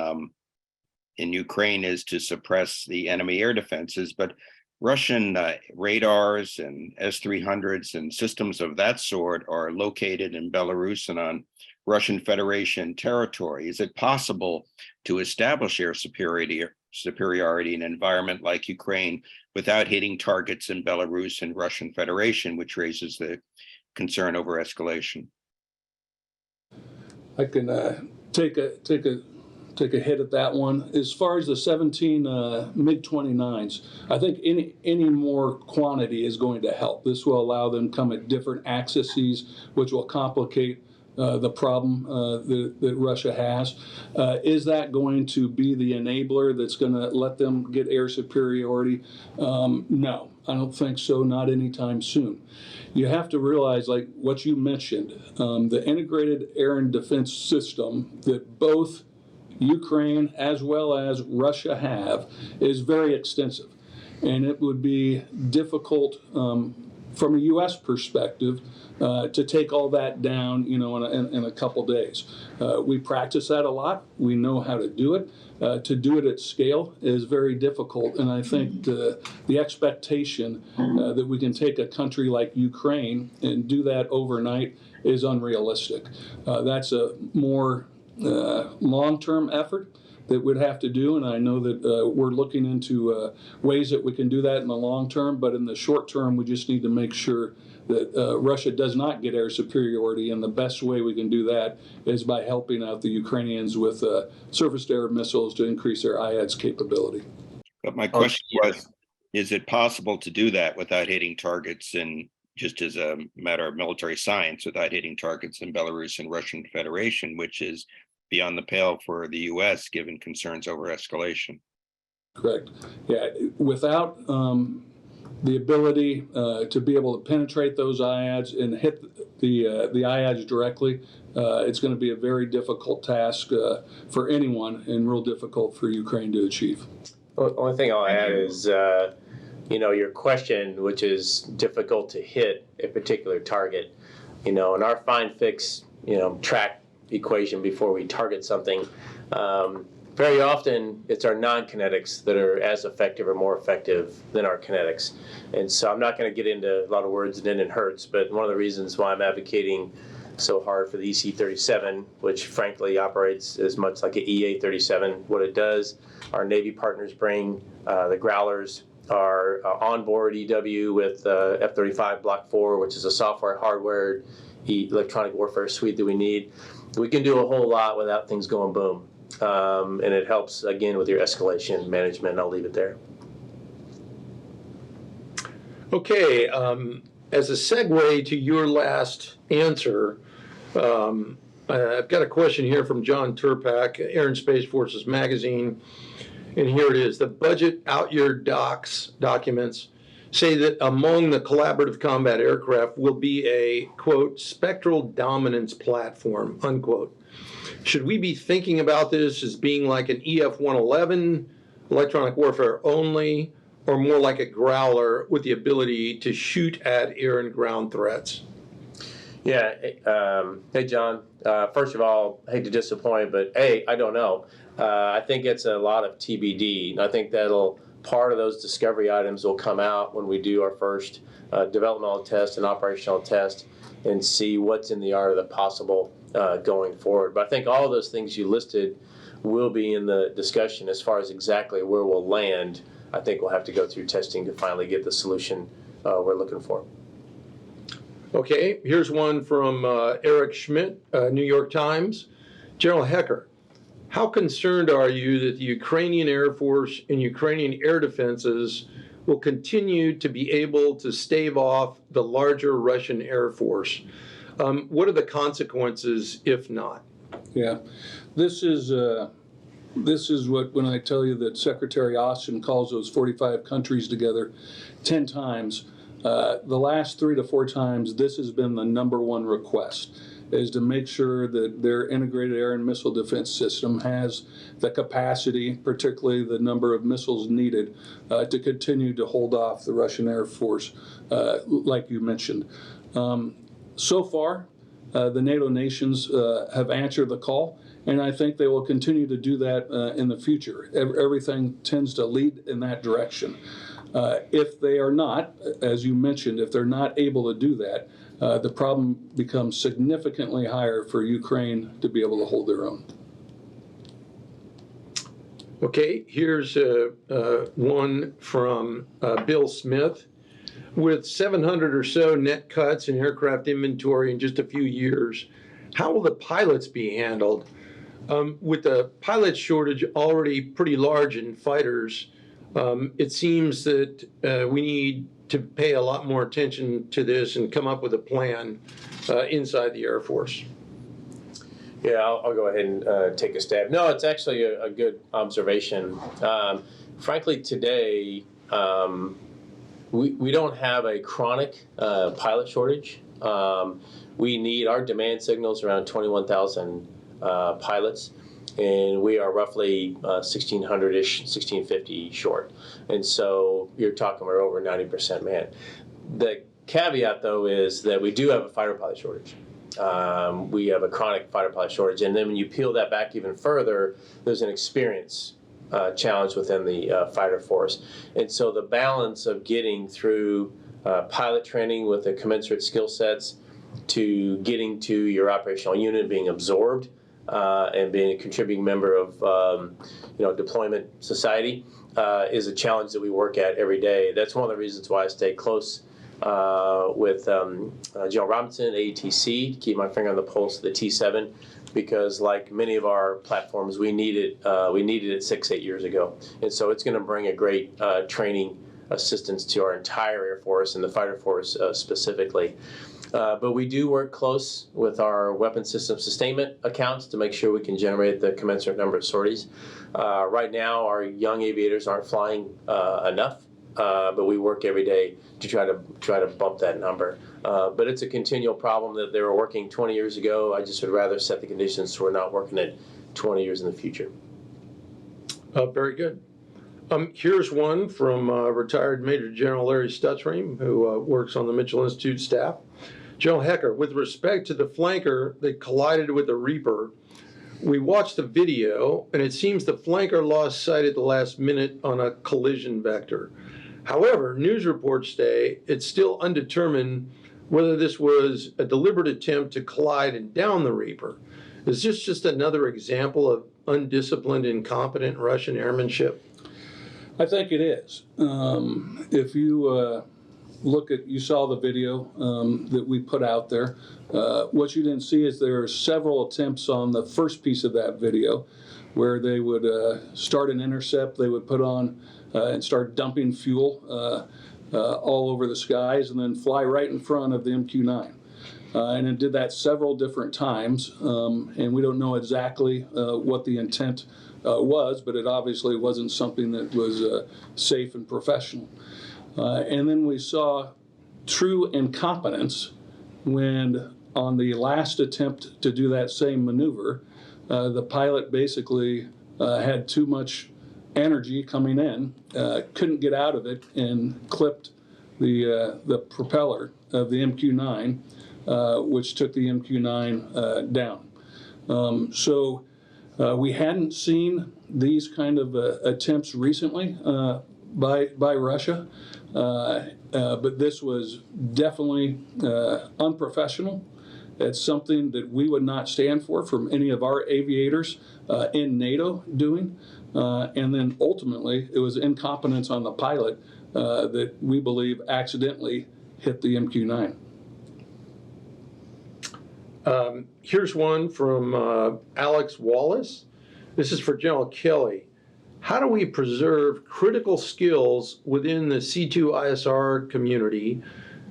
Ukraine is to suppress the enemy air defenses. But Russian radars and S-300s and systems of that sort are located in Belarus and on Russian Federation territory. Is it possible to establish air superiority in an environment like Ukraine without hitting targets in Belarus and Russian Federation, which raises the concern over escalation? I can take a hit at that one. As far as the 17 MiG-29s, I think any more quantity is going to help. This will allow them to come at different axes, which will complicate the problem that Russia has. Is that going to be the enabler that's going to let them get air superiority? No, I don't think so, not anytime soon. You have to realize, like what you mentioned, the integrated air and defense system that both Ukraine as well as Russia have is very extensive. And it would be difficult from a U.S. perspective to take all that down, in a couple days. We practice that a lot. We know how to do it. To do it at scale is very difficult, and I think the expectation that we can take a country like Ukraine and do that overnight is unrealistic. That's a more long-term effort that we'd have to do, and I know that we're looking into ways that we can do that in the long term, but in the short term, we just need to make sure that Russia does not get air superiority, and the best way we can do that is by helping out the Ukrainians with surface-to-air missiles to increase their IADS capability. But my question was, is it possible to do that without hitting targets in, just as a matter of military science, without hitting targets in Belarus and Russian Federation, which is beyond the pale for the U.S. given concerns over escalation? Correct. Yeah, without the ability to be able to penetrate those IADS and hit the IADS directly, it's going to be a very difficult task for anyone and real difficult for Ukraine to achieve. Well, only thing I'll add is, your question, which is difficult to hit a particular target, in our find fix, track equation before we target something, very often it's our non-kinetics that are as effective or more effective than our kinetics. And so I'm not going to get into a lot of words and then it hurts, but one of the reasons why I'm advocating so hard for the EC-37, which frankly operates as much like an EA-37, what it does, our Navy partners bring the Growlers, our onboard EW with F-35 Block 4, which is a software, hardware, electronic warfare suite that we need. We can do a whole lot without things going boom. And it helps, again, with your escalation management. I'll leave it there. Okay, as a segue to your last answer, I've got a question here from John Turpak, Air and Space Forces Magazine, and here it is. The budget out-year documents say that among the collaborative combat aircraft will be a, quote, spectral dominance platform, unquote. Should we be thinking about this as being like an EF-111, electronic warfare only, or more like a Growler with the ability to shoot at air and ground threats? Yeah. Hey, John. First of all, I hate to disappoint, but A, I don't know. I think it's a lot of TBD. I think part of those discovery items will come out when we do our first developmental test and operational test and see what's in the art of the possible going forward. But I think all of those things you listed will be in the discussion. As far as exactly where we'll land, I think we'll have to go through testing to finally get the solution we're looking for. Okay, here's one from Eric Schmidt, New York Times. General Hecker, how concerned are you that the Ukrainian Air Force and Ukrainian air defenses will continue to be able to stave off the larger Russian Air Force? What are the consequences if not? Yeah, this is what, when I tell you that Secretary Austin calls those 45 countries together 10 times, the last 3 to 4 times, this has been the #1 request, is to make sure that their integrated air and missile defense system has the capacity, particularly the number of missiles needed, to continue to hold off the Russian Air Force, like you mentioned. So far, the NATO nations have answered the call, And I think they will continue to do that in the future. Everything tends to lead in that direction. If they are not, as you mentioned, if they're not able to do that, the problem becomes significantly higher for Ukraine to be able to hold their own. Okay, here's one from Bill Smith. With 700 or so net cuts in aircraft inventory in just a few years, how will the pilots be handled? With the pilot shortage already pretty large in fighters, it seems that we need to pay a lot more attention to this and come up with a plan inside the Air Force. Yeah, I'll go ahead and take a stab. No, it's actually a good observation. Frankly, today, we don't have a chronic pilot shortage. We need, our demand signals around 21,000 pilots, and we are roughly 1,600-ish, 1,650 short. And so you're talking we're over 90% manned. The caveat, though, is that we do have a fighter pilot shortage. We have a chronic fighter pilot shortage, and then when you peel that back even further, there's an experience challenge within the fighter force. And so the balance of getting through pilot training with the commensurate skill sets to getting to your operational unit, being absorbed, and being a contributing member of deployment society is a challenge that we work at every day. That's one of the reasons why I stay close with General Robinson, AETC, to keep my finger on the pulse of the T7, because like many of our platforms, we needed it 6-8 years ago. And so it's going to bring a great training assistance to our entire Air Force and the fighter force specifically. But we do work close with our weapon system sustainment accounts to make sure we can generate the commensurate number of sorties. Right now, our young aviators aren't flying enough, but we work every day to try to bump that number. But it's a continual problem that they were working 20 years ago. I just would rather set the conditions so we're not working it 20 years in the future. Very good. Here's one from retired Major General Larry Stutzring, who works on the Mitchell Institute staff. General Hecker, with respect to the flanker that collided with the Reaper, we watched the video, and it seems the flanker lost sight at the last minute on a collision vector. However, news reports say it's still undetermined whether this was a deliberate attempt to collide and down the Reaper. Is this just another example of undisciplined, incompetent Russian airmanship? I think it is. If you you saw the video that we put out there. What you didn't see is there are several attempts on the first piece of that video where they would start an intercept, they would put on and start dumping fuel all over the skies and then fly right in front of the MQ-9. And it did that several different times, and we don't know exactly what the intent was, but it obviously wasn't something that was safe and professional. And then we saw true incompetence when, on the last attempt to do that same maneuver, the pilot basically had too much energy coming in, couldn't get out of it, and clipped the propeller of the MQ-9, which took the MQ-9 down. So we hadn't seen these kind of attempts recently by Russia. But this was definitely unprofessional. It's something that we would not stand for from any of our aviators in NATO doing. And then ultimately, it was incompetence on the pilot that we believe accidentally hit the MQ-9. Here's one from Alex Wallace. This is for General Kelly. How do we preserve critical skills within the C2ISR community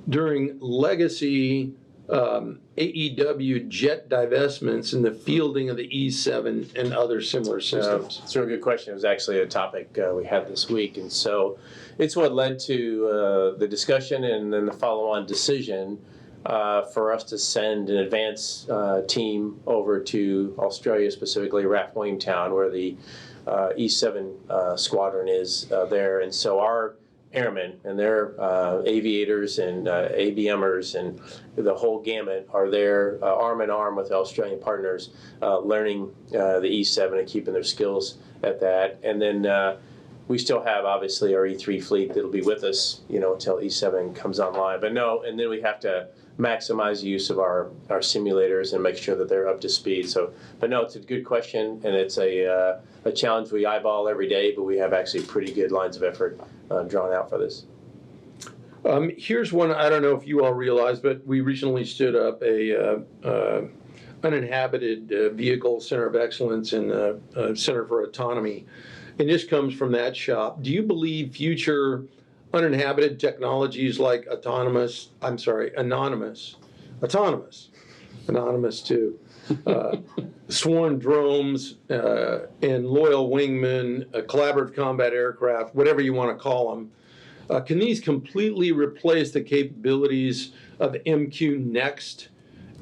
during legacy AEW jet divestments in the fielding of the E7 and other similar systems? It's a really good question. It was actually a topic we had this week. And so it's what led to the discussion and then the follow-on decision for us to send an advance team over to Australia, specifically RAF Williamtown, where the E7 squadron is there. And so our airmen and their aviators and ABMers and the whole gamut are there arm in arm with Australian partners, learning the E7 and keeping their skills at that. And then we still have obviously our E3 fleet that'll be with us, until E7 comes online. But no, and then we have to maximize the use of our simulators and make sure that they're up to speed. So, but no, it's a good question, and it's a challenge we eyeball every day, but we have actually pretty good lines of effort drawn out for this. Here's one I don't know if you all realize, but we recently stood up a uninhabited vehicle center of excellence and center for autonomy, and this comes from that shop. Do you believe future uninhabited technologies like anonymous too, sworn drones and loyal wingmen, collaborative combat aircraft, whatever you want to call them, can these completely replace the capabilities of MQ Next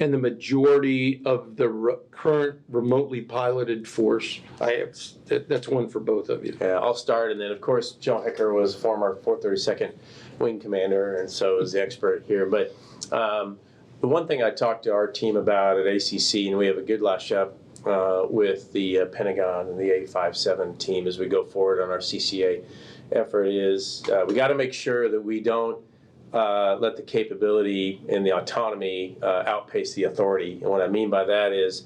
and the majority of the current remotely piloted force? That's one for both of you. Yeah, I'll start, and then of course Joe Hecker was former 432nd Wing Commander, and so is the expert here. But the one thing I talked to our team about at ACC, and we have a good lash up with the Pentagon and the A57 team as we go forward on our CCA effort, is we got to make sure that we don't let the capability and the autonomy outpace the authority. And what I mean by that is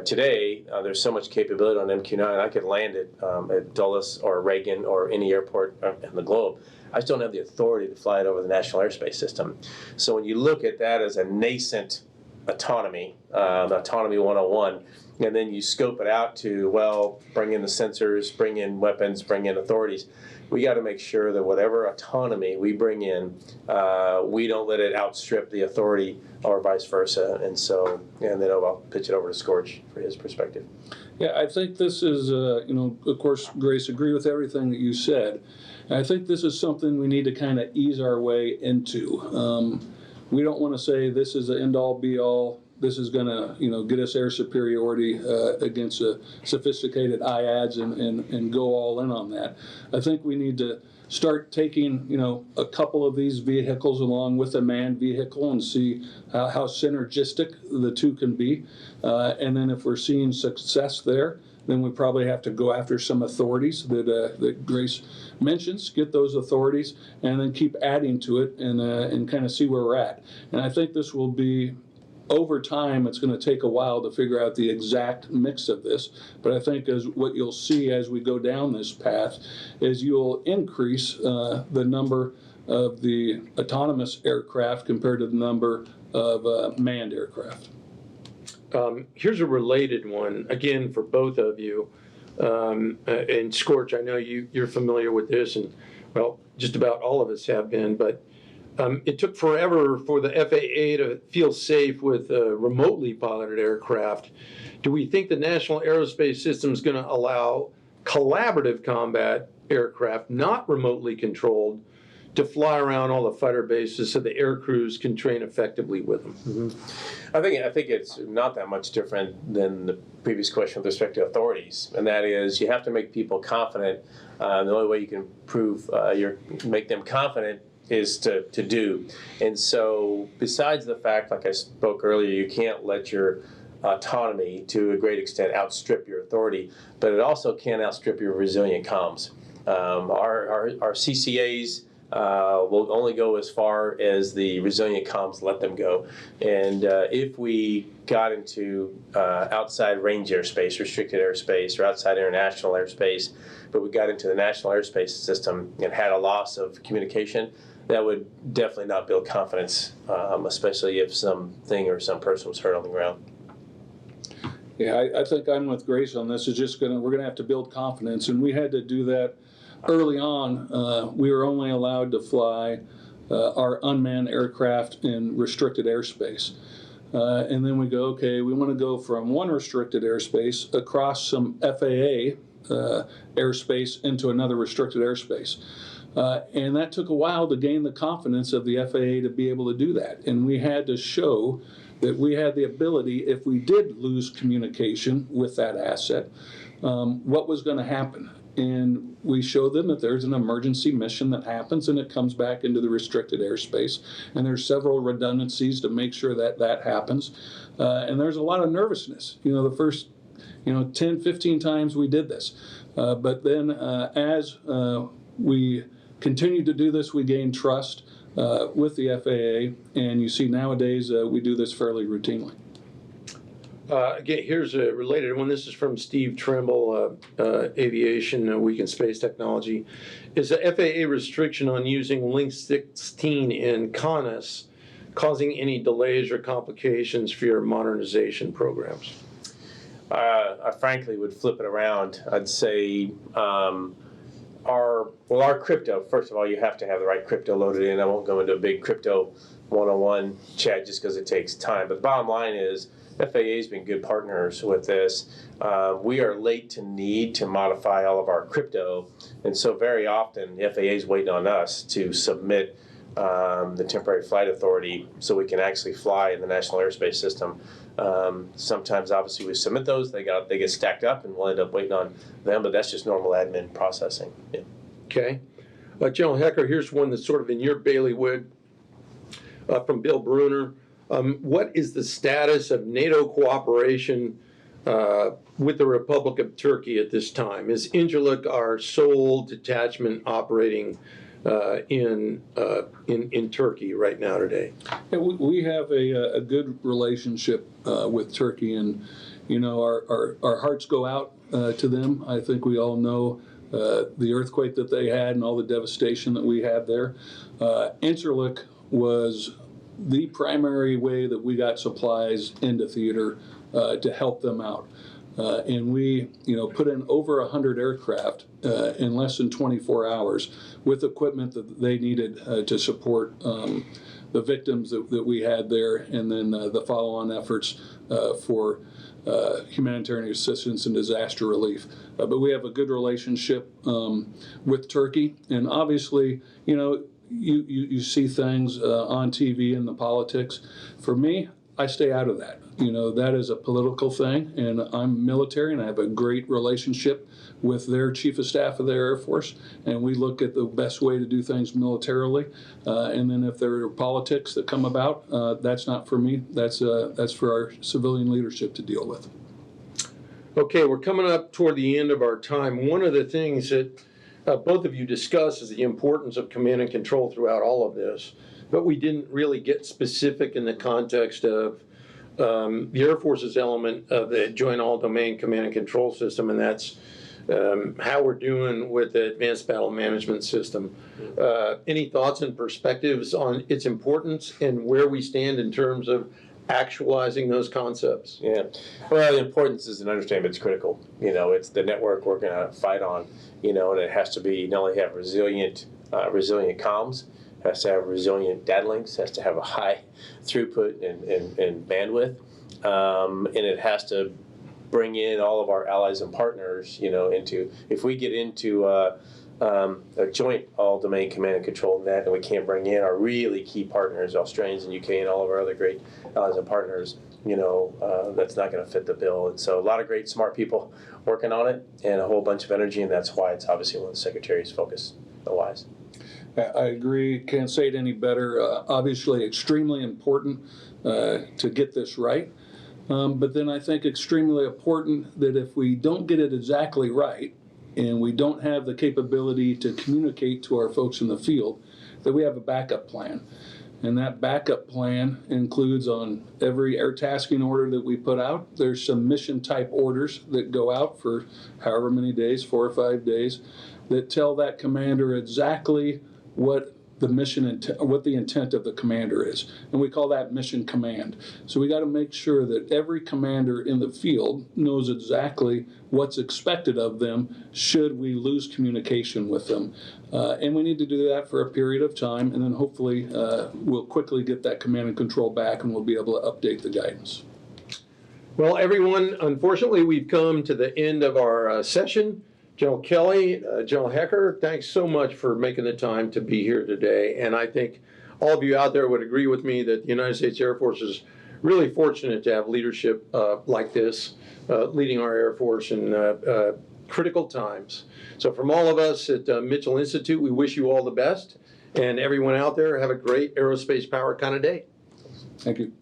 today there's so much capability on MQ-9, I could land it at Dulles or Reagan or any airport in the globe. I just don't have the authority to fly it over the National Airspace System. So when you look at that as a nascent autonomy, autonomy 101, and then you scope it out to, well, bring in the sensors, bring in weapons, bring in authorities, we got to make sure that whatever autonomy we bring in, we don't let it outstrip the authority or vice versa. And so, and then I'll pitch it over to Scorch for his perspective. Yeah, I think this is, of course, Grace, agree with everything that you said. And I think this is something we need to kind of ease our way into. We don't want to say this is the end-all, be-all. This is going to, get us air superiority against sophisticated IADs and go all in on that. I think we need to start taking, a couple of these vehicles along with a manned vehicle and see how synergistic the two can be. And then if we're seeing success there, then we probably have to go after some authorities that Grace mentions, get those authorities, and then keep adding to it and kind of see where we're at. And I think this will be, over time, it's going to take a while to figure out the exact mix of this. But I think as what you'll see as we go down this path is you'll increase the number of the autonomous aircraft compared to the number of manned aircraft. Here's a related one, again, for both of you. And Scorch, I know you're familiar with this, and, well, just about all of us have been, but it took forever for the FAA to feel safe with remotely piloted aircraft. Do we think the National Aerospace System is going to allow collaborative combat aircraft, not remotely controlled, to fly around all the fighter bases so the air crews can train effectively with them? Mm-hmm. I think it's not that much different than the previous question with respect to authorities, and that is you have to make people confident. The only way you can prove make them confident is to do. And so besides the fact, like I spoke earlier, you can't let your autonomy to a great extent outstrip your authority, but it also can't outstrip your resilient comms. Our CCAs will only go as far as the resilient comms let them go. And if we got into outside range airspace, restricted airspace, or outside international airspace, but we got into the National Airspace System and had a loss of communication, that would definitely not build confidence, especially if something or some person was hurt on the ground. Yeah, I think I'm with Grace on this. We're gonna have to build confidence, and we had to do that early on. We were only allowed to fly our unmanned aircraft in restricted airspace. And then we go, okay, we want to go from one restricted airspace across some FAA airspace into another restricted airspace. And that took a while to gain the confidence of the FAA to be able to do that. And we had to show that we had the ability, if we did lose communication with that asset, what was going to happen. and we show them that there's an emergency mission that happens and it comes back into the restricted airspace. And there's several redundancies to make sure that that happens. And there's a lot of nervousness. The first 10, 15 times we did this. But then as we continue to do this, we gain trust with the FAA. And you see nowadays we do this fairly routinely. Again, here's a related one. This is from Steve Trimble, Aviation Week in Space Technology. Is the FAA restriction on using Link 16 in CONUS causing any delays or complications for your modernization programs? I frankly would flip it around. I'd say our crypto, first of all, you have to have the right crypto loaded in. I won't go into a big crypto 101 chat just because it takes time. But the bottom line is FAA's been good partners with this. We are late to need to modify all of our crypto. And so very often the FAA is waiting on us to submit the temporary flight authority so we can actually fly in the National Airspace System. Sometimes, obviously, we submit those, they get stacked up, and we'll end up waiting on them, but that's just normal admin processing. Yeah. Okay. General Hecker, here's one that's sort of in your bailiwick from Bill Bruner. What is the status of NATO cooperation with the Republic of Turkey at this time? Is Incirlik our sole detachment operating in Turkey right now today? Yeah, we have a good relationship with Turkey, and our hearts go out to them. I think we all know the earthquake that they had and all the devastation that we had there. Incirlik was the primary way that we got supplies into theater to help them out. And we, put in over 100 aircraft in less than 24 hours with equipment that they needed to support the victims that we had there, and then the follow-on efforts for humanitarian assistance and disaster relief. But we have a good relationship with Turkey, and obviously, you see things on TV in the politics. For me, I stay out of that. That is a political thing, and I'm military, and I have a great relationship with their Chief of Staff of the Air Force, and we look at the best way to do things militarily. And then if there are politics that come about, that's not for me. That's for our civilian leadership to deal with. Okay, we're coming up toward the end of our time. One of the things that both of you discussed is the importance of command and control throughout all of this, but we didn't really get specific in the context of the Air Force's element of the Joint All-Domain Command and Control System, and that's how we're doing with the Advanced Battle Management System. Any thoughts and perspectives on its importance and where we stand in terms of actualizing those concepts? Yeah. Well, the importance is an understanding, it's critical. It's the network we're going to fight on, and it has to be not only have resilient comms, has to have resilient data links, has to have a high throughput and bandwidth, and it has to bring in all of our allies and partners, if we get into a joint all-domain command and control net, and we can't bring in our really key partners, Australians and UK and all of our other great allies and partners, that's not going to fit the bill. And so a lot of great, smart people working on it, and a whole bunch of energy, and that's why it's obviously one of the Secretary's focus, otherwise. I agree. Can't say it any better. Obviously, extremely important to get this right. But then I think extremely important that if we don't get it exactly right, and we don't have the capability to communicate to our folks in the field, that we have a backup plan. And that backup plan includes on every air tasking order that we put out, there's some mission type orders that go out for however many days, 4 or 5 days, that tell that commander exactly what the mission what the intent of the commander is, and we call that mission command. So we got to make sure that every commander in the field knows exactly what's expected of them should we lose communication with them, and we need to do that for a period of time, and then hopefully we'll quickly get that command and control back, and we'll be able to update the guidance. Well, everyone, unfortunately, we've come to the end of our session. General Kelly, General Hecker, thanks so much for making the time to be here today. And I think all of you out there would agree with me that the United States Air Force is really fortunate to have leadership like this, leading our Air Force and critical times. So from all of us at Mitchell Institute, we wish you all the best. And everyone out there, have a great aerospace power kind of day. Thank you.